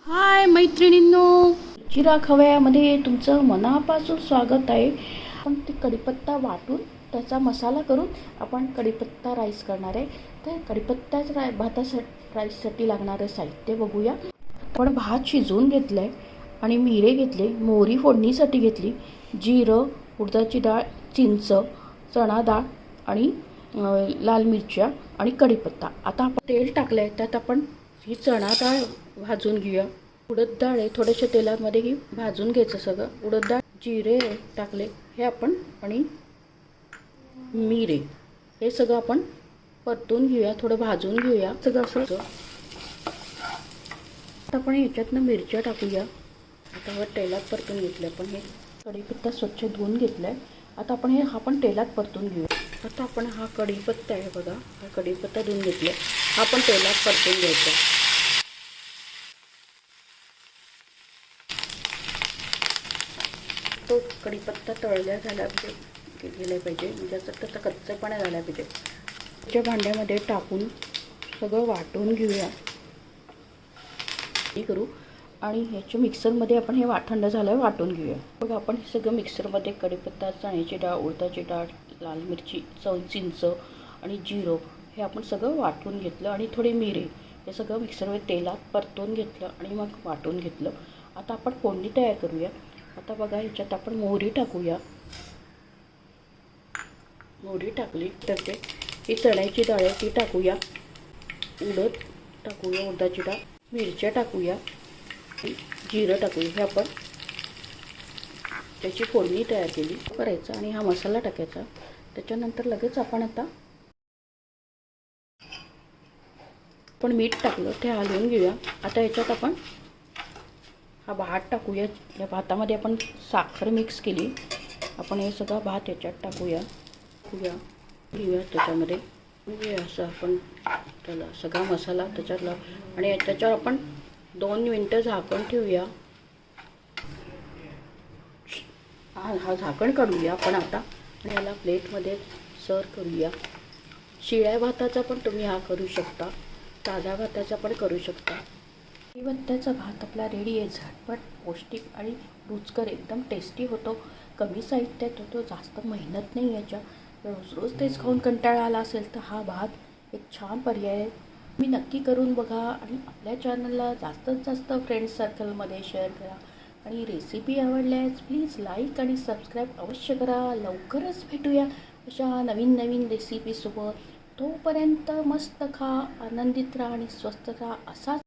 हाय मैत्रिणींनो, चिरा खवयामध्ये तुमचं मनापासून स्वागत आहे. आपण ते कढीपत्ता वाटून त्याचा मसाला करून आपण कढीपत्ता राईस करणार आहे. तर कढीपत्ता राईससाठी लागणारं साहित्य बघूया. आपण भात शिजवून घेतलं आहे आणि मिरे घेतले, मोहरी फोडणीसाठी घेतली, जिरं, उडदाची डाळ, चिंच, चणा डाळ आणि लाल मिरच्या आणि कढीपत्ता. आता आपण तेल टाकलं आहे, त्यात आपण ही चणा डाळ भाजून घेऊया. उडद डाळ आहे, थोड्याशा तेलामध्ये ही भाजून घ्यायचं सगळं. उडद डाळ, जिरे टाकले हे आपण आणि मिरे हे सगळं आपण परतून घेऊया, थोडं भाजून घेऊया सगळं असं. आता आपण ह्याच्यातनं मिरच्या टाकूया. आता तेलात परतून घेतलं आपण. हे कढीपत्ता स्वच्छ धुवून घेतला आहे. आता आपण हा पण तेलात परतून घेऊया. आता आपण हा कढीपत्ता आहे बघा, हा कढीपत्ता धुवून घेतला, हा पण तेलात परतून घ्यायचा. तो कढीपत्ता तळल्या झाला गेला पाहिजे, म्हणजे असं त्याचा कच्चेपणा झाला पाहिजे. त्याच्या भांड्यामध्ये टाकून सगळं वाटून घेऊया हे करू. आणि ह्याच्या मिक्सरमध्ये आपण हे थंड झाल्यावर वाटून घेऊया. मग आपण हे सगळं मिक्सरमध्ये कढीपत्ता, चण्याची डाळ, उडदाची डाळ, लाल मिरची, चिंच आणि जिरं हे आपण सगळं वाटून घेतलं आणि थोडे मिरे हे सगळं मिक्सरमध्ये तेलात परतून घेतलं आणि मग वाटून घेतलं. आता आपण फोडणी तयार करूया. आता बघा, ह्याच्यात आपण मोहरी टाकूया. मोहरी टाकली तर ते ही चण्याची डाळ आहे ती टाकूया, उडद टाकूया, उडदाची डाळ, मिरच्या टाकूया, जिरं टाकूया. हे आपण त्याची फोडणी तयार केली करायचं आणि हा मसाला टाकायचा. त्याच्यानंतर लगेच आपण आता मीठ टाकलं ते हलवून घेऊया. आता याच्यात आपण हा भात टाकूया. या भातामध्ये आपण साखर मिक्स केली. आपण हे सगळा भात याच्यात टाकूया घेऊया त्याच्यामध्ये. म्हणजे असं आपण त्याला सगळा मसाला त्याच्यातला आणि त्याच्यावर आपण 2 मिनटं झाकण ठेवूया. हा झाकण काढूया आपण आता आणि याला प्लेटमध्ये सर्व करूया. शिळ्या भाताचा पण तुम्ही हा करू शकता, ताज्या भाताचा पण करू शकता. कढीपत्त्याचा भात आपला रेडी आहे. झटपट, पौष्टिक आणि रुचकर, एकदम टेस्टी होतो. कमी साहित्यात होतो, जास्त मेहनत नाही याच्या. रोज रोज तेच खाऊन कंटाळा आला असेल तर हा भात एक छान पर्याय आहे. तुम्ही नक्की करून बघा आणि आपल्या चॅनलला जास्तीत जास्त फ्रेंड्स सर्कलमध्ये शेअर करा. आणि रेसिपी आवडल्यास प्लीज लाईक आणि सबस्क्राईब अवश्य करा. लवकरच भेटूया अशा नवीन नवीन रेसिपीसोबत. तोपर्यंत मस्त खा, आनंदित राहा आणि स्वस्थ राहा. असाच